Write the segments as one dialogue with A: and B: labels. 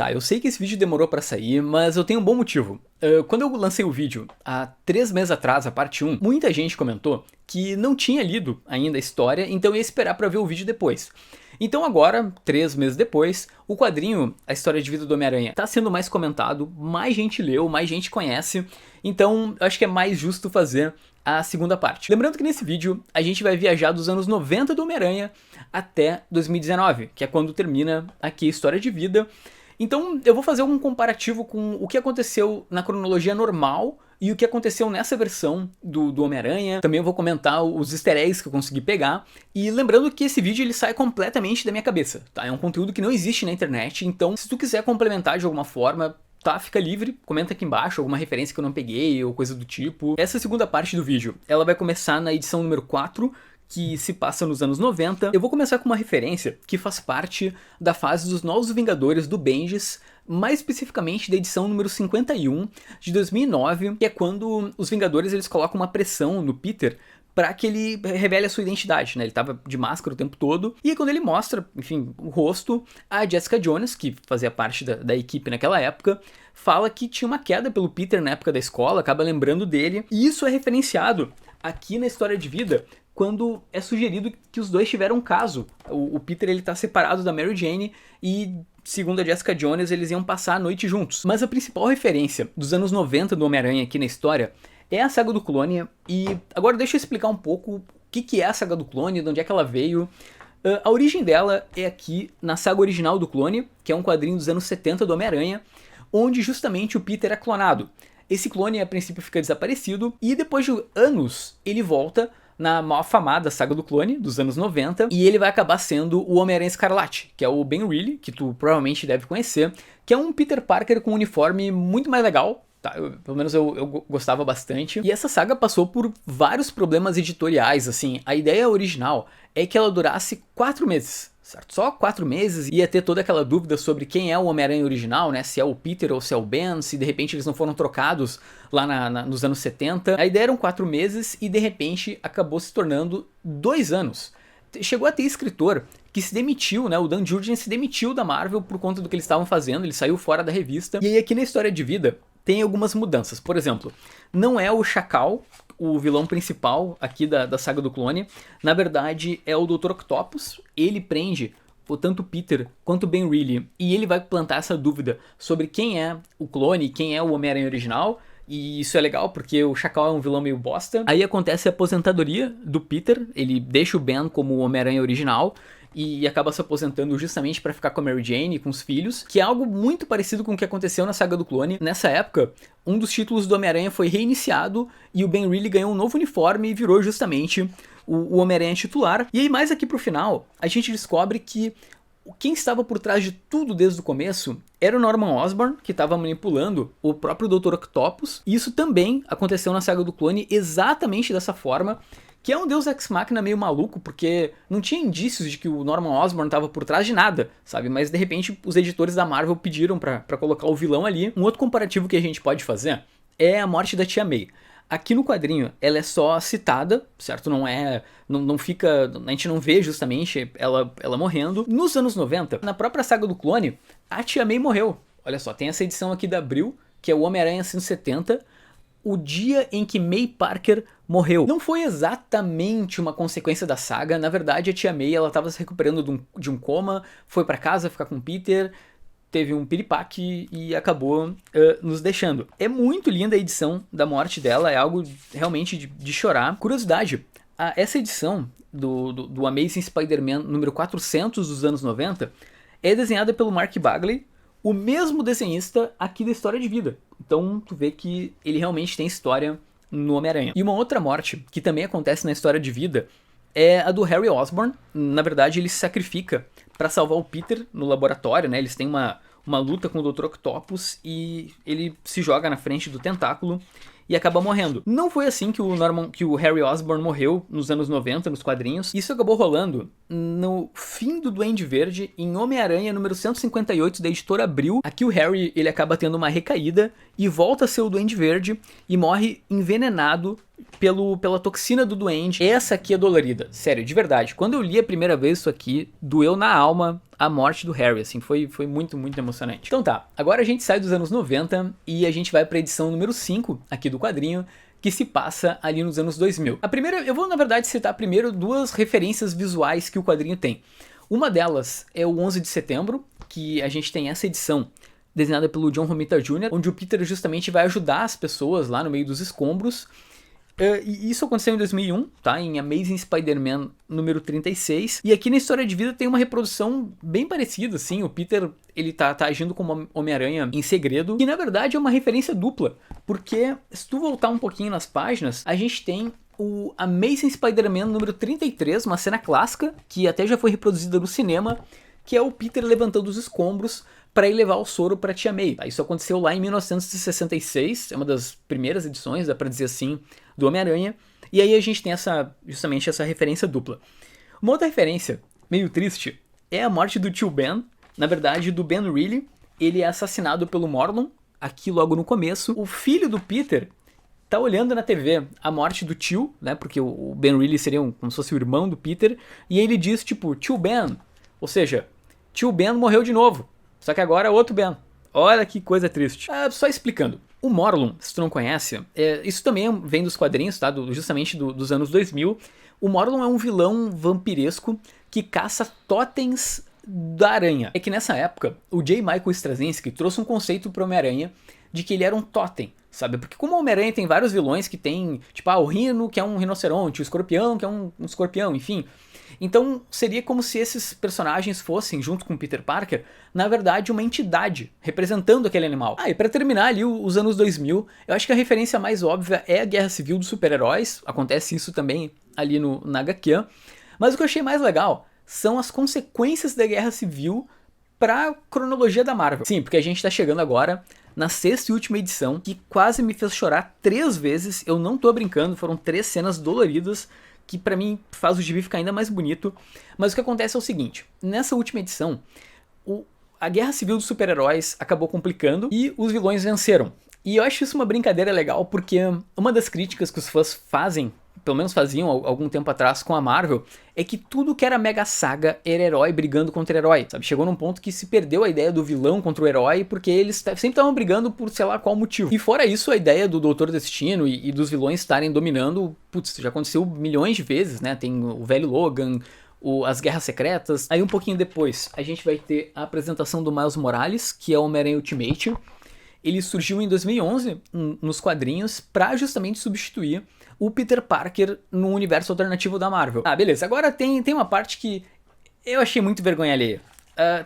A: Tá, eu sei que esse vídeo demorou pra sair, mas eu tenho um bom motivo. Quando eu lancei o vídeo, há 3 meses atrás, a parte 1, muita gente comentou que não tinha lido ainda a história, então ia esperar pra ver o vídeo depois. Então agora, 3 meses depois, o quadrinho, a história de vida do Homem-Aranha, tá sendo mais comentado, mais gente leu, mais gente conhece, então eu acho que é mais justo fazer a segunda parte. Lembrando que nesse vídeo a gente vai viajar dos anos 90 do Homem-Aranha até 2019, que é quando termina aqui a história de vida. Então eu vou fazer um comparativo com o que aconteceu na cronologia normal e o que aconteceu nessa versão do Homem-Aranha. Também eu vou comentar os easter eggs que eu consegui pegar. E lembrando que esse vídeo ele sai completamente da minha cabeça, tá? É um conteúdo que não existe na internet, então se tu quiser complementar de alguma forma, tá, fica livre, comenta aqui embaixo alguma referência que eu não peguei ou coisa do tipo. Essa segunda parte do vídeo, ela vai começar na edição número 4, que se passa nos anos 90. Eu vou começar com uma referência que faz parte da fase dos Novos Vingadores do Bendis, mais especificamente da edição número 51 de 2009, que é quando os Vingadores eles colocam uma pressão no Peter para que ele revele a sua identidade, né? Ele tava de máscara o tempo todo, e aí quando ele mostra, enfim, o rosto, a Jessica Jones, que fazia parte da equipe naquela época, fala que tinha uma queda pelo Peter na época da escola, acaba lembrando dele, e isso é referenciado aqui na história de vida, quando é sugerido que os dois tiveram um caso. O Peter ele tá separado da Mary Jane e, segundo a Jessica Jones, eles iam passar a noite juntos. Mas a principal referência dos anos 90 do Homem-Aranha aqui na história é a saga do clone, e agora deixa eu explicar um pouco o que é a saga do clone, de onde é que ela veio. A origem dela é aqui na saga original do clone, que é um quadrinho dos anos 70 do Homem-Aranha, onde justamente o Peter é clonado. Esse clone a princípio fica desaparecido, e depois de anos ele volta na mal afamada saga do clone, dos anos 90, e ele vai acabar sendo o Homem-Aranha Escarlate, que é o Ben Reilly, que tu provavelmente deve conhecer, que é um Peter Parker com um uniforme muito mais legal, tá? Pelo menos eu gostava bastante. E essa saga passou por vários problemas editoriais, assim, a ideia original é que ela durasse 4 meses, certo? Só 4 meses, ia ter toda aquela dúvida sobre quem é o Homem-Aranha original, né? Se é o Peter ou se é o Ben, se de repente eles não foram trocados lá nos anos 70. A ideia eram 4 meses e de repente acabou se tornando 2 anos. Chegou a ter escritor que se demitiu, né? O Dan Jurgens se demitiu da Marvel por conta do que eles estavam fazendo, ele saiu fora da revista. E aí aqui na história de vida tem algumas mudanças. Por exemplo, não é o Chacal o vilão principal aqui da saga do clone. Na verdade é o Dr. Octopus. Ele prende tanto Peter quanto Ben Reilly, e ele vai plantar essa dúvida sobre quem é o clone, quem é o Homem-Aranha original. E isso é legal porque o Chacal é um vilão meio bosta. Aí acontece a aposentadoria do Peter, ele deixa o Ben como o Homem-Aranha original e acaba se aposentando justamente para ficar com a Mary Jane e com os filhos, que é algo muito parecido com o que aconteceu na saga do clone. Nessa época, um dos títulos do Homem-Aranha foi reiniciado e o Ben Reilly ganhou um novo uniforme e virou justamente o Homem-Aranha titular. E aí mais aqui pro final, a gente descobre que quem estava por trás de tudo desde o começo era o Norman Osborn, que estava manipulando o próprio Dr. Octopus. E isso também aconteceu na saga do clone exatamente dessa forma, que é um deus ex machina meio maluco, porque não tinha indícios de que o Norman Osborn estava por trás de nada, sabe? Mas de repente os editores da Marvel pediram pra colocar o vilão ali. Um outro comparativo que a gente pode fazer é a morte da Tia May. Aqui no quadrinho ela é só citada, certo? Não fica, a gente não vê justamente ela morrendo. Nos anos 90, na própria saga do clone, a Tia May morreu. Olha só, tem essa edição aqui da Abril, que é o Homem-Aranha 170, o dia em que May Parker morreu. Não foi exatamente uma consequência da saga, na verdade a Tia May ela estava se recuperando de um coma, foi pra casa ficar com o Peter, teve um piripaque e acabou nos deixando. É muito linda a edição da morte dela, é algo realmente de chorar. Curiosidade, essa edição do Amazing Spider-Man número 400 dos anos 90 é desenhada pelo Mark Bagley, o mesmo desenhista aqui da história de vida. Então tu vê que ele realmente tem história no Homem-Aranha. E uma outra morte que também acontece na história de vida é a do Harry Osborn. Na verdade ele se sacrifica para salvar o Peter no laboratório, né? Eles têm uma luta com o Dr. Octopus e ele se joga na frente do tentáculo e acaba morrendo. Não foi assim que o Harry Osborn morreu nos anos 90, nos quadrinhos. Isso acabou rolando no fim do Duende Verde, em Homem-Aranha número 158 da editora Abril. Aqui o Harry ele acaba tendo uma recaída e volta a ser o Duende Verde e morre envenenado pela toxina do duende. Essa aqui é dolorida, sério, de verdade. Quando eu li a primeira vez isso aqui, doeu na alma a morte do Harry, assim, foi muito, muito emocionante. Então tá, agora a gente sai dos anos 90 e a gente vai pra edição número 5 aqui do quadrinho, que se passa ali nos anos 2000. A primeira, eu vou na verdade citar primeiro duas referências visuais que o quadrinho tem. Uma delas é o 11 de setembro, que a gente tem essa edição desenhada pelo John Romita Jr., onde o Peter justamente vai ajudar as pessoas lá no meio dos escombros. E isso aconteceu em 2001, tá? Em Amazing Spider-Man número 36. E aqui na história de vida tem uma reprodução bem parecida, assim. O Peter, ele tá agindo como Homem-Aranha em segredo. E na verdade é uma referência dupla, porque se tu voltar um pouquinho nas páginas, a gente tem o Amazing Spider-Man número 33, uma cena clássica, que até já foi reproduzida no cinema, que é o Peter levantando os escombros para ir levar o soro para Tia May. Isso aconteceu lá em 1966, é uma das primeiras edições, dá pra dizer assim, do Homem-Aranha. E aí a gente tem justamente essa referência dupla. Uma outra referência, meio triste, é a morte do tio Ben. Na verdade, do Ben Reilly. Ele é assassinado pelo Morlun, aqui logo no começo. O filho do Peter tá olhando na TV a morte do tio, né? Porque o Ben Reilly seria como se fosse o irmão do Peter. E ele diz, tipo, tio Ben. Ou seja, tio Ben morreu de novo. Só que agora é outro Ben. Olha que coisa triste. Só explicando. O Morlun, se tu não conhece, isso também vem dos quadrinhos, tá? Justamente dos anos 2000. O Morlun é um vilão vampiresco que caça totens da aranha. É que nessa época, o J. Michael Straczynski trouxe um conceito pro Homem-Aranha de que ele era um totem, sabe? Porque como o Homem-Aranha tem vários vilões que tem, tipo, o Rino, que é um rinoceronte, o Escorpião, que é um escorpião, enfim. Então seria como se esses personagens fossem, junto com Peter Parker, na verdade uma entidade representando aquele animal. E pra terminar ali os anos 2000, eu acho que a referência mais óbvia é a Guerra Civil dos Super-Heróis, acontece isso também ali na HQ, mas o que eu achei mais legal são as consequências da Guerra Civil pra cronologia da Marvel. Sim, porque a gente tá chegando agora na sexta e última edição, que quase me fez chorar 3 vezes, eu não tô brincando, foram 3 cenas doloridas, que pra mim faz o gibi ficar ainda mais bonito. Mas o que acontece é o seguinte, nessa última edição, a Guerra Civil dos Super-Heróis acabou complicando e os vilões venceram. E eu acho isso uma brincadeira legal, porque uma das críticas que os fãs fazem, pelo menos faziam algum tempo atrás com a Marvel, é que tudo que era mega saga era herói brigando contra herói, sabe? Chegou num ponto que se perdeu a ideia do vilão contra o herói, porque eles sempre estavam brigando por sei lá qual motivo. E fora isso, a ideia do Doutor Destino e dos vilões estarem dominando, putz, já aconteceu milhões de vezes, né? Tem o velho Logan, as Guerras Secretas. Aí um pouquinho depois, a gente vai ter a apresentação do Miles Morales, que é o Homem-Aranha Ultimate. Ele surgiu em 2011 nos quadrinhos pra justamente substituir o Peter Parker no universo alternativo da Marvel. Beleza, agora tem uma parte que eu achei muito vergonha alheia.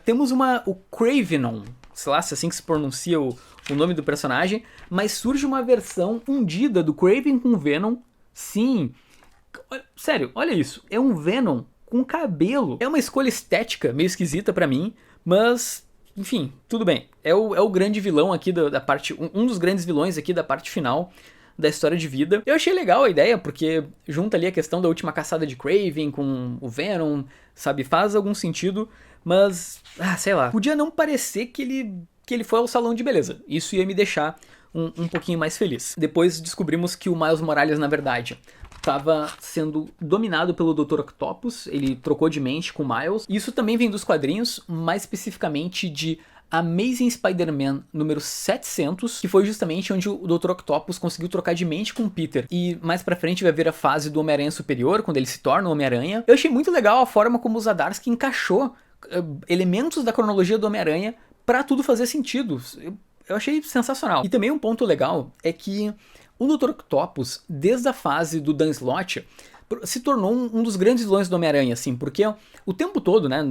A: Temos o Kravenon, sei lá se é assim que se pronuncia o nome do personagem, mas surge uma versão fundida do Kraven com Venom. Sim, sério, olha isso, é um Venom com cabelo. É uma escolha estética meio esquisita pra mim, mas enfim, tudo bem. É o grande vilão aqui da parte, um dos grandes vilões aqui da parte final da história de vida. Eu achei legal a ideia, porque junta ali a questão da última caçada de Kraven com o Venom, sabe? Faz algum sentido, mas, sei lá. Podia não parecer que ele foi ao salão de beleza. Isso ia me deixar um pouquinho mais feliz. Depois descobrimos que o Miles Morales, na verdade, estava sendo dominado pelo Dr. Octopus, ele trocou de mente com o Miles. Isso também vem dos quadrinhos, mais especificamente de Amazing Spider-Man número 700, que foi justamente onde o Dr. Octopus conseguiu trocar de mente com o Peter. E mais pra frente vai ver a fase do Homem-Aranha Superior, quando ele se torna o Homem-Aranha. Eu achei muito legal a forma como o Zdarsky encaixou elementos da cronologia do Homem-Aranha pra tudo fazer sentido. Eu achei sensacional. E também um ponto legal é que o Dr. Octopus, desde a fase do Dan Slott, se tornou um dos grandes vilões do Homem-Aranha, assim, porque o tempo todo, né,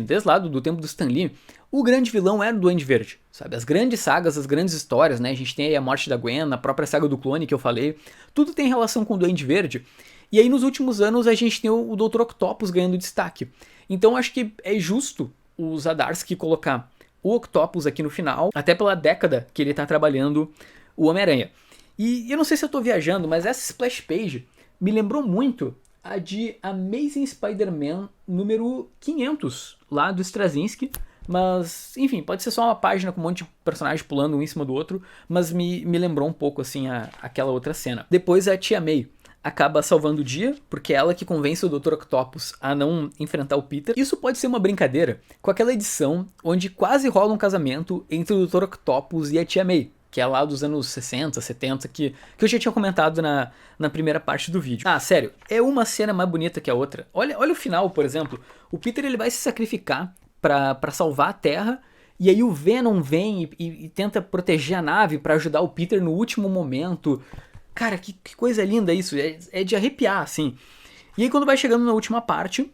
A: desde lá do tempo do Stan Lee, o grande vilão era o Duende Verde, sabe? As grandes sagas, as grandes histórias, né, a gente tem aí a morte da Gwen, a própria saga do clone que eu falei, tudo tem relação com o Duende Verde, e aí nos últimos anos a gente tem o Dr. Octopus ganhando destaque. Então acho que é justo o Zdarsky colocar o Octopus aqui no final, até pela década que ele tá trabalhando o Homem-Aranha. E eu não sei se eu tô viajando, mas essa splash page me lembrou muito a de Amazing Spider-Man número 500, lá do Straczynski, Mas, enfim, pode ser só uma página com um monte de personagens pulando um em cima do outro, mas me lembrou um pouco, assim, aquela outra cena. Depois a Tia May acaba salvando o dia, porque é ela que convence o Dr. Octopus a não enfrentar o Peter. Isso pode ser uma brincadeira com aquela edição onde quase rola um casamento entre o Dr. Octopus e a Tia May, que é lá dos anos 60, 70, que eu já tinha comentado na primeira parte do vídeo. Ah, sério, é uma cena mais bonita que a outra. Olha o final, por exemplo. O Peter ele vai se sacrificar pra salvar a Terra, e aí o Venom vem e tenta proteger a nave pra ajudar o Peter no último momento. Cara, que coisa linda isso, é de arrepiar, assim. E aí quando vai chegando na última parte,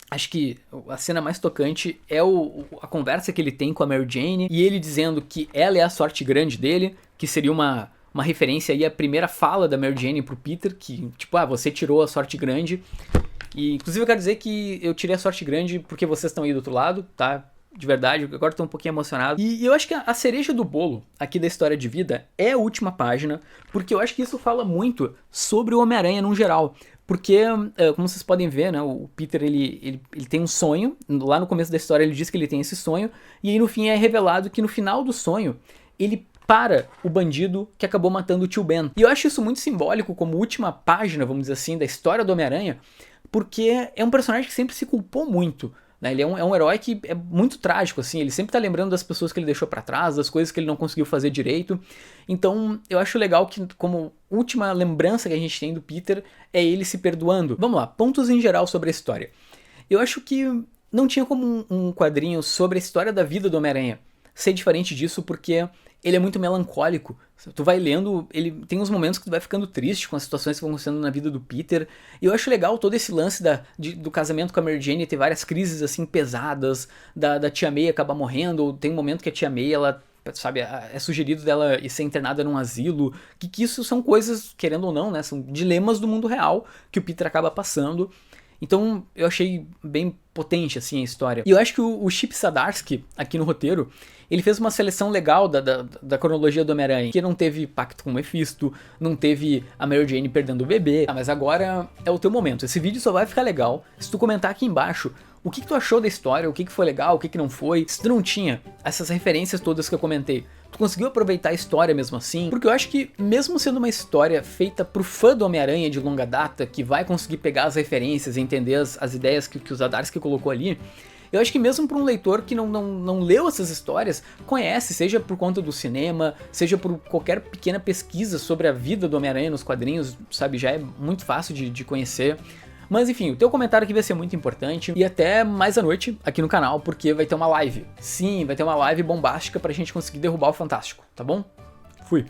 A: acho que a cena mais tocante é a conversa que ele tem com a Mary Jane, e ele dizendo que ela é a sorte grande dele, que seria uma referência aí à primeira fala da Mary Jane pro Peter, que tipo, você tirou a sorte grande. E inclusive eu quero dizer que eu tirei a sorte grande porque vocês estão aí do outro lado, tá? De verdade, agora tô um pouquinho emocionado. E eu acho que a cereja do bolo aqui da história de vida é a última página, porque eu acho que isso fala muito sobre o Homem-Aranha no geral. Porque, como vocês podem ver, né, o Peter ele tem um sonho, lá no começo da história ele diz que ele tem esse sonho, e aí no fim é revelado que no final do sonho ele para o bandido que acabou matando o tio Ben. E eu acho isso muito simbólico como última página, vamos dizer assim, da história do Homem-Aranha, porque é um personagem que sempre se culpou muito. Ele é um herói que é muito trágico, assim, ele sempre tá lembrando das pessoas que ele deixou pra trás, das coisas que ele não conseguiu fazer direito. Então, eu acho legal que, como última lembrança que a gente tem do Peter, é ele se perdoando. Vamos lá, pontos em geral sobre a história. Eu acho que não tinha como um quadrinho sobre a história da vida do Homem-Aranha ser diferente disso, porque ele é muito melancólico. Tu vai lendo, ele tem uns momentos que tu vai ficando triste com as situações que vão acontecendo na vida do Peter. E eu acho legal todo esse lance do casamento com a Mary Jane, ter várias crises assim pesadas, da Tia May acabar morrendo, ou tem um momento que a Tia May, ela, sabe, é sugerido dela ir ser internada num asilo, que isso são coisas, querendo ou não, né, são dilemas do mundo real que o Peter acaba passando. Então eu achei bem potente assim a história. E eu acho que o Chip Zdarsky, aqui no roteiro, ele fez uma seleção legal da cronologia do Homem-Aranha, que não teve pacto com o Mephisto, não teve a Mary Jane perdendo o bebê. Mas agora é o teu momento. Esse vídeo só vai ficar legal se tu comentar aqui embaixo o que tu achou da história, o que foi legal, o que não foi. Se tu não tinha essas referências todas que eu comentei, tu conseguiu aproveitar a história mesmo assim? Porque eu acho que, mesmo sendo uma história feita pro fã do Homem-Aranha de longa data, que vai conseguir pegar as referências e entender as ideias que o Zdarsky colocou ali, eu acho que mesmo para um leitor que não leu essas histórias, conhece, seja por conta do cinema, seja por qualquer pequena pesquisa sobre a vida do Homem-Aranha nos quadrinhos, sabe, já é muito fácil de conhecer. Mas enfim, o teu comentário aqui vai ser muito importante, e até mais à noite aqui no canal, porque vai ter uma live. Sim, vai ter uma live bombástica pra gente conseguir derrubar o Fantástico, tá bom? Fui!